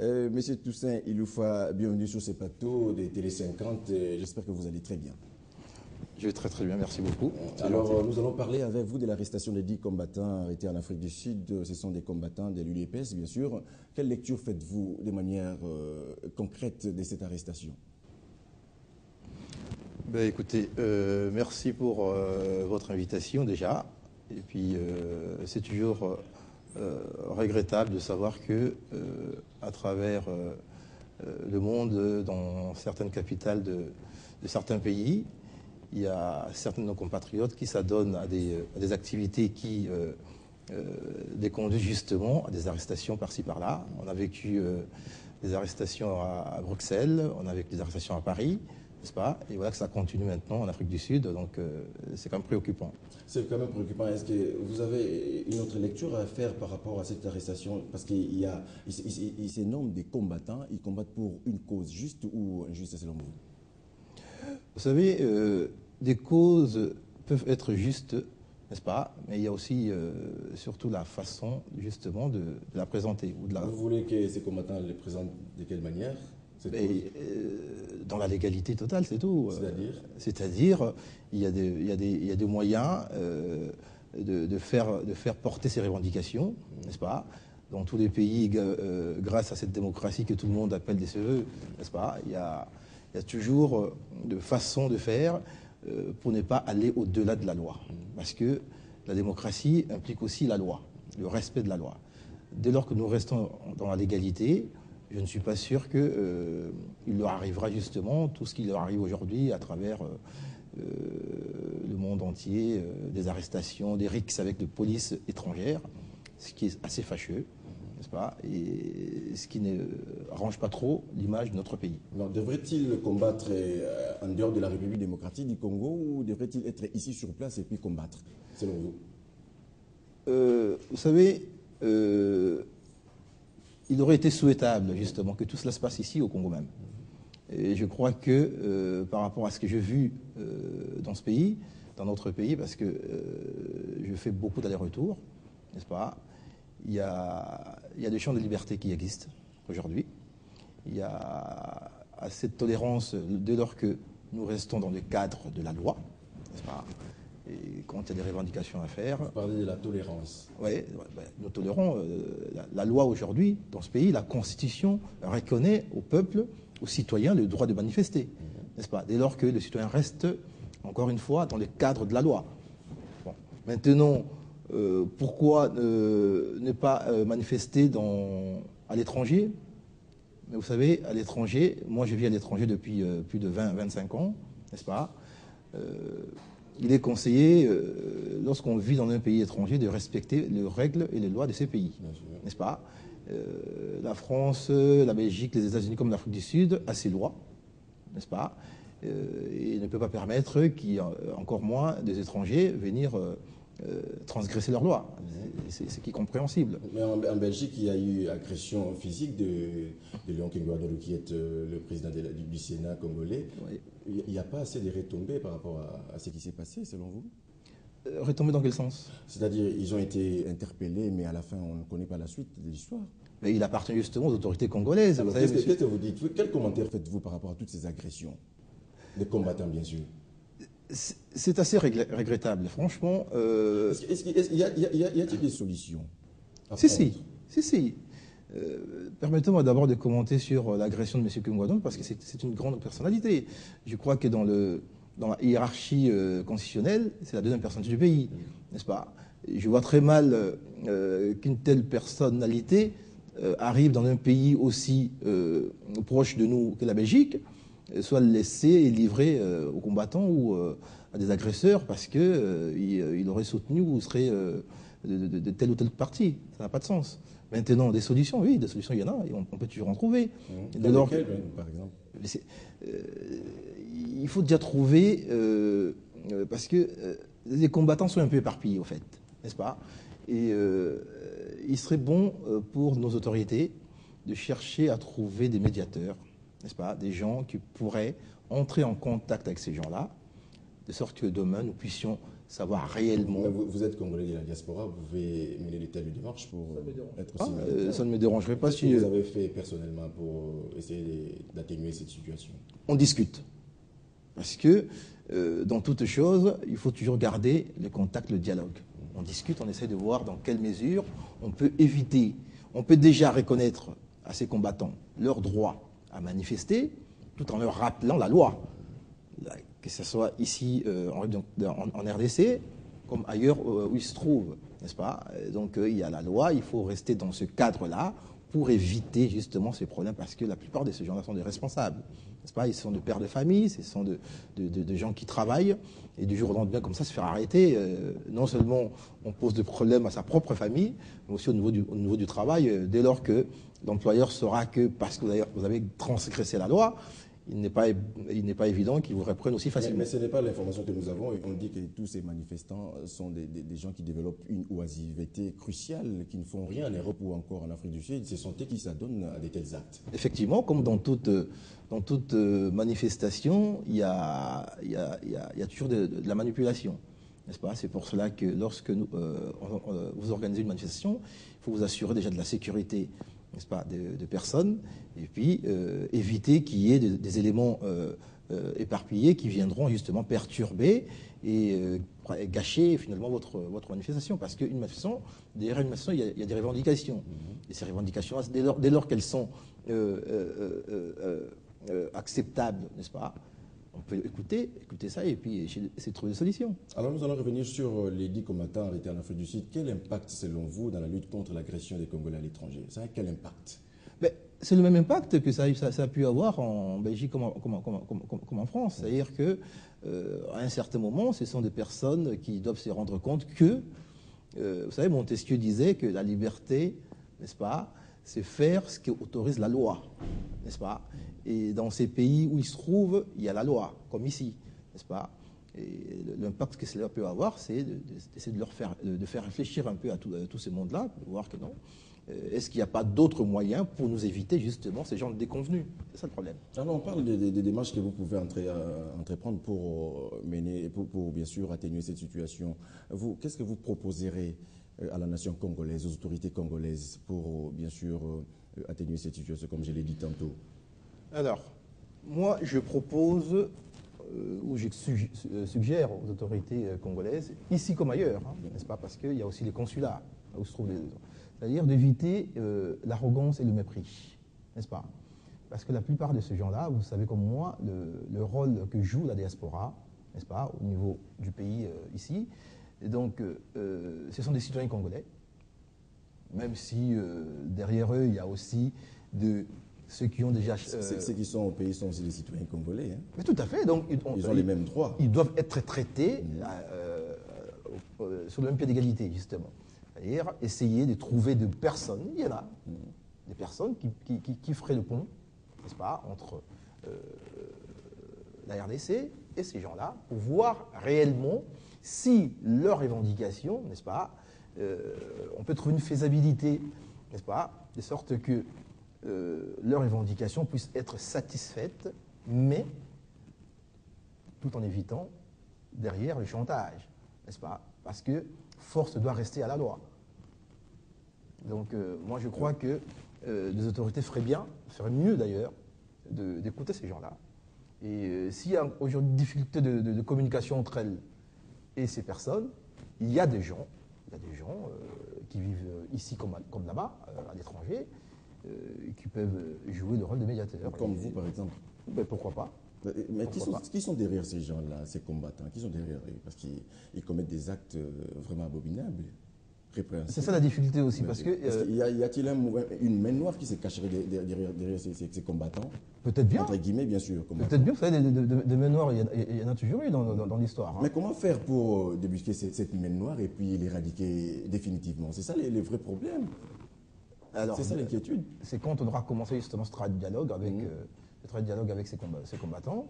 Monsieur Toussaint Iloufa, bienvenue sur ce plateau de Télé 50. J'espère que vous allez très bien. Je vais très très bien, merci beaucoup. Alors, nous allons parler avec vous de l'arrestation des 10 combattants arrêtés en Afrique du Sud. Ce sont des combattants de l'UDPS, bien sûr. Quelle lecture faites-vous de manière concrète de cette arrestation? Ben, écoutez, merci pour votre invitation déjà. Et puis, c'est toujours regrettable de savoir que, à travers le monde, dans certaines capitales de certains pays, il y a certains de nos compatriotes qui s'adonnent à des activités qui les conduisent justement à des arrestations par-ci par-là. On a vécu des arrestations à Bruxelles, on a vécu des arrestations à Paris, n'est-ce pas? Et voilà que ça continue maintenant en Afrique du Sud, donc c'est quand même préoccupant. C'est quand même préoccupant. Est-ce que vous avez une autre lecture à faire par rapport à cette arrestation? Parce qu'ils se nomment des combattants, ils combattent pour une cause juste ou injuste selon vous? Vous savez, des causes peuvent être justes, n'est-ce pas? Mais il y a aussi surtout la façon justement de la présenter. Vous voulez que ces combattants les présentent de quelle manière? Dans la légalité totale, c'est tout. C'est-à-dire, il y a des moyens de faire porter ces revendications, n'est-ce pas? Dans tous les pays, grâce à cette démocratie que tout le monde appelle des CE, n'est-ce pas? Il y a toujours de façons de faire pour ne pas aller au-delà de la loi. Parce que la démocratie implique aussi la loi, le respect de la loi. Dès lors que nous restons dans la légalité, je ne suis pas sûr qu'il leur arrivera justement tout ce qui leur arrive aujourd'hui à travers le monde entier, des arrestations, des rixes avec de police étrangères, ce qui est assez fâcheux, n'est-ce pas? Et ce qui ne arrange pas trop l'image de notre pays. Devrait-il combattre en dehors de la République démocratique du Congo ou devrait-il être ici sur place et puis combattre, selon vous? Vous savez, il aurait été souhaitable justement que tout cela se passe ici au Congo même. Et je crois que par rapport à ce que j'ai vu dans ce pays, dans notre pays, parce que je fais beaucoup d'allers-retours, n'est-ce pas? Il y a des champs de liberté qui existent aujourd'hui. Il y a assez de tolérance dès lors que nous restons dans le cadre de la loi, n'est-ce pas? Et quand il y a des revendications à faire... Vous parlez de la tolérance. Oui, nous tolérons la loi aujourd'hui dans ce pays. La Constitution reconnaît au peuple, aux citoyens, le droit de manifester, n'est-ce pas? Dès lors que le citoyen reste, encore une fois, dans le cadre de la loi. Bon. Maintenant, pourquoi ne pas manifester à l'étranger? Mais vous savez, à l'étranger, moi je vis à l'étranger depuis plus de 20-25 ans, n'est-ce pas? Il est conseillé, lorsqu'on vit dans un pays étranger, de respecter les règles et les lois de ces pays, n'est-ce pas? La France, la Belgique, les États-Unis comme l'Afrique du Sud a ses lois, n'est-ce pas? Et ne peut pas permettre encore moins des étrangers venir transgresser leurs lois. C'est ce qui est compréhensible. Mais en Belgique, il y a eu agression physique de Léon Kengoadolo, qui est le président du Sénat congolais. Oui. Il n'y a pas assez de retombées par rapport à ce qui s'est passé, selon vous? Retombées dans quel sens? C'est-à-dire, ils ont été interpellés, mais à la fin, on ne connaît pas la suite de l'histoire. Mais il appartient justement aux autorités congolaises. Qu'est-ce que vous dites? Quel commentaire faites-vous par rapport à toutes ces agressions des combattants, bien sûr? C'est assez regrettable, franchement. Y a-t-il des solutions? Si. Permettez-moi d'abord de commenter sur l'agression de M. Kengoadolo, parce que c'est une grande personnalité. Je crois que dans la hiérarchie constitutionnelle, c'est la deuxième personnalité du pays, n'est-ce pas? Je vois très mal qu'une telle personnalité arrive dans un pays aussi proche de nous que la Belgique, soit laissé et livré aux combattants ou à des agresseurs parce qu'il aurait soutenu ou serait de telle ou telle partie. Ça n'a pas de sens. Maintenant, des solutions, oui, des solutions, il y en a, et on peut toujours en trouver. Lesquelles, par exemple? Il faut déjà trouver, parce que les combattants sont un peu éparpillés, au fait, n'est-ce pas? Et il serait bon pour nos autorités de chercher à trouver des médiateurs, n'est-ce pas? Des gens qui pourraient entrer en contact avec ces gens-là, de sorte que demain, nous puissions savoir réellement... Vous êtes Congolais de la diaspora, vous pouvez mener de telles démarches pour être aussi... ça ne me dérangerait pas si... Vous avez fait personnellement pour essayer d'atténuer cette situation? On discute. Parce que dans toute chose, il faut toujours garder le contact, le dialogue. On discute, on essaie de voir dans quelle mesure on peut éviter. On peut déjà reconnaître à ces combattants leur droit à manifester, tout en leur rappelant la loi. Que ce soit ici en RDC, comme ailleurs où ils se trouvent, n'est-ce pas? Donc il y a la loi, il faut rester dans ce cadre-là pour éviter justement ces problèmes, parce que la plupart de ces gens-là sont des responsables, n'est-ce pas? Ils sont de pères de famille, ce sont de gens qui travaillent, et du jour au lendemain, comme ça, se faire arrêter, non seulement on pose des problèmes à sa propre famille, mais aussi au niveau du travail, dès lors que l'employeur saura que, parce que vous avez transgressé la loi, il n'est pas évident qu'ils vous reprennent aussi facilement. Mais ce n'est pas l'information que nous avons. On dit que tous ces manifestants sont des gens qui développent une oisiveté cruciale, qui ne font rien en Europe ou encore en Afrique du Sud. Ce sont eux qui s'adonnent à de tels actes. Effectivement, comme dans toute manifestation, il y a toujours de la manipulation. N'est-ce pas? C'est pour cela que lorsque vous organisez une manifestation, il faut vous assurer déjà de la sécurité, n'est-ce pas, de personnes, et puis éviter qu'il y ait des éléments éparpillés qui viendront justement perturber et gâcher finalement votre manifestation. Parce qu'une manifestation, derrière une manifestation, il y a des revendications. Et ces revendications, dès lors qu'elles sont acceptables, n'est-ce pas, on peut écouter ça et puis essayer de trouver des solutions. Alors nous allons revenir sur les 10 combattants arrêtés en Afrique du Sud. Quel impact, selon vous, dans la lutte contre l'agression des Congolais à l'étranger? Ça a quel impact? C'est le même impact que ça a pu avoir en Belgique comme en France. C'est-à-dire qu'à un certain moment, ce sont des personnes qui doivent se rendre compte que, vous savez, Montesquieu disait que la liberté, n'est-ce pas, c'est faire ce qu'autorise la loi, n'est-ce pas? Et dans ces pays où ils se trouvent, il y a la loi, comme ici, n'est-ce pas? Et l'impact que cela peut avoir, c'est d'essayer de faire réfléchir un peu à tout ce monde-là, pour voir que non. Est-ce qu'il n'y a pas d'autres moyens pour nous éviter justement ces gens déconvenus? C'est ça le problème. Alors on parle des démarches que vous pouvez entreprendre pour bien sûr atténuer cette situation. Qu'est-ce que vous proposerez à la nation congolaise, aux autorités congolaises pour bien sûr atténuer cette situation, comme je l'ai dit tantôt? Alors, moi je propose, ou je suggère aux autorités congolaises, ici comme ailleurs, n'est-ce pas, parce qu'il y a aussi les consulats où se trouvent les autres. C'est-à-dire d'éviter l'arrogance et le mépris, n'est-ce pas? Parce que la plupart de ces gens-là, vous savez comme moi, le rôle que joue la diaspora, n'est-ce pas, au niveau du pays ici, et donc ce sont des citoyens congolais, même si derrière eux, il y a aussi ceux qui ont déjà... Ceux qui sont au pays sont aussi des citoyens congolais. Hein. Mais tout à fait, donc ils ont les mêmes droits. Ils doivent être traités sur le même pied d'égalité, justement. C'est-à-dire essayer de trouver des personnes, il y en a, des personnes qui feraient le pont, n'est-ce pas, entre la RDC et ces gens-là, pour voir réellement si leurs revendications, n'est-ce pas, on peut trouver une faisabilité, n'est-ce pas, de sorte que leurs revendications puissent être satisfaites, mais tout en évitant derrière le chantage, n'est-ce pas, parce que force doit rester à la loi. Donc moi je crois que les autorités feraient mieux d'ailleurs, d'écouter ces gens-là. Et s'il y a aujourd'hui une difficulté de communication entre elles et ces personnes, il y a des gens qui vivent ici comme là-bas, à l'étranger, qui peuvent jouer le rôle de médiateur. Comme vous par exemple. Ben, pourquoi pas? Mais qui sont derrière ces gens-là, ces combattants? Qui sont derrière eux? Parce qu'ils commettent des actes vraiment abominables. C'est ça la difficulté aussi, parce que... y a-t-il une main noire qui se cacherait derrière ces combattants? Peut-être bien. Entre guillemets, bien sûr. Peut-être bien, vous savez, des mains noires, il y en a toujours eu dans l'histoire. Hein. Mais comment faire pour débusquer cette main noire et puis l'éradiquer définitivement? C'est ça les vrais problèmes. C'est ça l'inquiétude. C'est quand on aura commencé justement ce travail de dialogue avec ces combattants,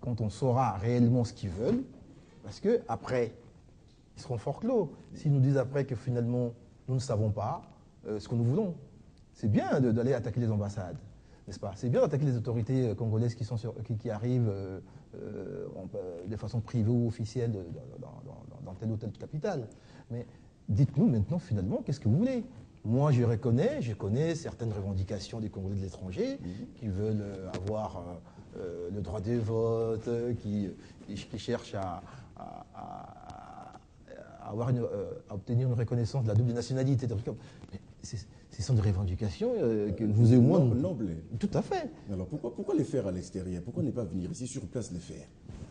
quand on saura réellement ce qu'ils veulent, parce que après, ils seront fort clos. S'ils nous disent après que finalement, nous ne savons pas ce que nous voulons, c'est bien d'aller attaquer les ambassades, n'est-ce pas? C'est bien d'attaquer les autorités congolaises qui arrivent de façon privée ou officielle dans telle ou telle capitale. Mais dites-nous maintenant, finalement, qu'est-ce que vous voulez? Moi, je connais certaines revendications des Congolais de l'étranger qui veulent avoir le droit de vote, qui cherchent à obtenir une reconnaissance de la double nationalité. Mais ce sont des revendications que vous et moi... Nobles. Tout à fait. Alors pourquoi les faire à l'extérieur? Pourquoi ne pas venir ici sur place les faire?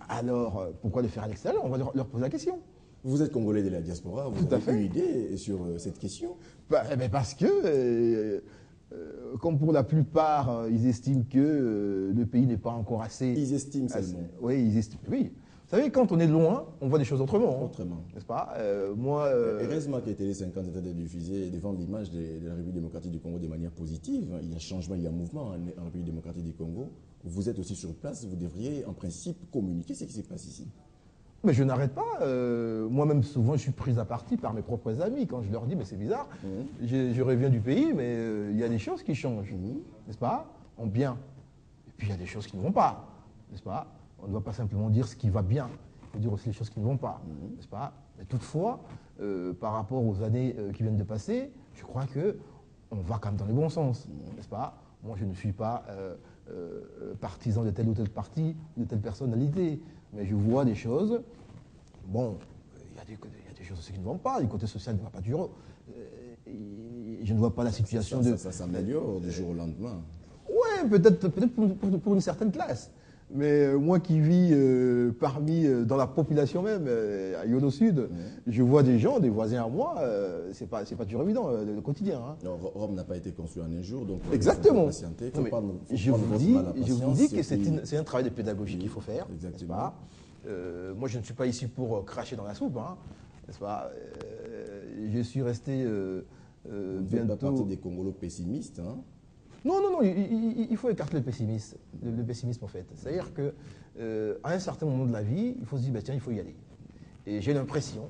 Alors, pourquoi les faire à l'extérieur? On va leur poser la question. Vous êtes Congolais de la diaspora, vous avez une idée sur cette question? Parce que, comme pour la plupart, ils estiment que le pays n'est pas encore assez... Ils estiment seulement. Oui, ils estiment, oui. Vous savez, quand on est de loin, on voit des choses autrement. Autrement. N'est-ce pas Heureusement que Télé 50 est en train de diffuser et de vendre l'image de la République démocratique du Congo de manière positive. Il y a changement, il y a mouvement en République démocratique du Congo. Vous êtes aussi sur place, vous devriez en principe communiquer ce qui se passe ici. Mais je n'arrête pas. Moi-même, souvent, je suis pris à partie par mes propres amis. Quand je leur dis, mais c'est bizarre, je reviens du pays, mais il y a des choses qui changent, n'est-ce pas? En bien. Et puis, il y a des choses qui ne vont pas, n'est-ce pas? On ne doit pas simplement dire ce qui va bien, il faut dire aussi les choses qui ne vont pas, n'est-ce pas? Mais toutefois, par rapport aux années qui viennent de passer, je crois qu'on va quand même dans le bon sens, n'est-ce pas? Moi, je ne suis pas partisan de tel ou tel parti, de telle personnalité, mais je vois des choses. Bon, il y a des choses aussi qui ne vont pas, le côté social ne va pas durer. Je ne vois pas la situation Ça s'améliore du jour au lendemain. Oui, peut-être pour une certaine classe. Mais moi qui vis dans la population même, à Yodo Sud, je vois des gens, des voisins à moi, c'est pas toujours évident le quotidien. Hein. Non, Rome n'a pas été conçu en un jour, donc exactement. Je vous dis que c'est un travail de pédagogie qu'il faut faire, n'est-ce pas? Moi, je ne suis pas ici pour cracher dans la soupe, hein, n'est-ce pas? Je suis resté vous êtes pas partie des Congolais pessimistes, hein? Non, il faut écarter le pessimisme en fait. C'est-à-dire qu'à un certain moment de la vie, il faut se dire, bah, tiens, il faut y aller. Et j'ai l'impression,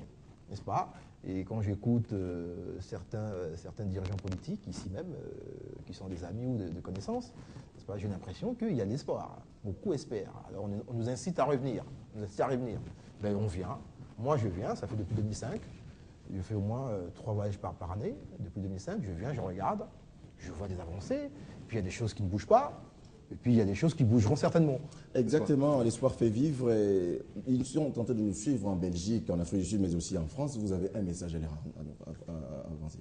n'est-ce pas, et quand j'écoute certains dirigeants politiques, ici même, qui sont des amis ou de connaissances, n'est-ce pas, j'ai l'impression qu'il y a de l'espoir. Beaucoup espèrent. Alors on nous incite à revenir. Ben, on vient. Moi, je viens, ça fait depuis 2005. Je fais au moins 3 voyages par année. Depuis 2005, je viens, je regarde. Je vois des avancées, puis il y a des choses qui ne bougent pas, et puis il y a des choses qui bougeront certainement. Exactement, l'espoir fait vivre. Et ils sont tentés de nous suivre en Belgique, en Afrique du Sud, mais aussi en France. Vous avez un message à avancer.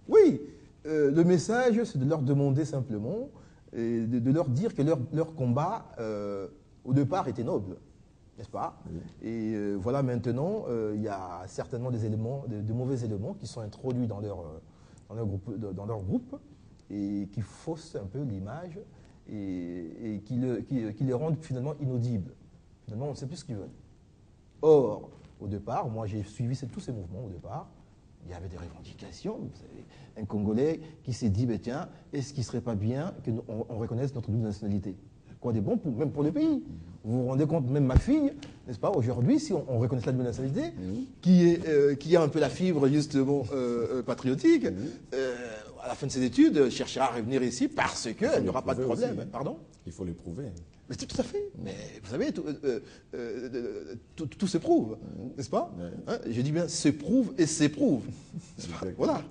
Oui, le message, c'est de leur demander simplement, et de leur dire que leur combat, au départ, était noble, n'est-ce pas? Et voilà, maintenant, il y a certainement de mauvais éléments qui sont introduits dans leur groupe, et qui faussent un peu l'image et qui les rendent finalement inaudibles. Finalement, on ne sait plus ce qu'ils veulent. Or, au départ, moi j'ai suivi tous ces mouvements au départ, il y avait des revendications. Vous savez, un Congolais qui s'est dit, tiens, est-ce qu'il ne serait pas bien qu'on reconnaisse notre double nationalité? Quoi des bons, même pour le pays. Vous vous rendez compte, même ma fille, n'est-ce pas, aujourd'hui, si on reconnaît la double nationalité, qui a un peu la fibre justement patriotique, à la fin de ses études, cherchera à revenir ici parce qu'il n'y aura pas de problème. Aussi, pardon? Il faut le prouver. Mais tout à fait. Mais vous savez, tout se prouve, n'est-ce pas? Hein? Je dis bien se prouve et s'éprouve. Voilà.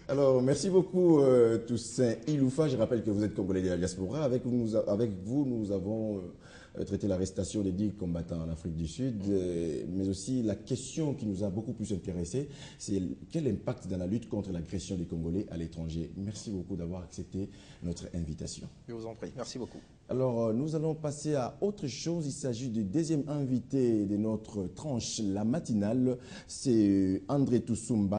Alors, merci beaucoup, Toussaint Iloufa. Je rappelle que vous êtes Congolais de la diaspora. Avec vous, nous avons traité l'arrestation des 10 combattants en Afrique du Sud, mais aussi la question qui nous a beaucoup plus intéressé, c'est quel impact dans la lutte contre l'agression des Congolais à l'étranger. Merci beaucoup d'avoir accepté notre invitation. Je vous en prie. Merci beaucoup. Alors, nous allons passer à autre chose. Il s'agit du deuxième invité de notre tranche, la matinale. C'est André Tousoumba.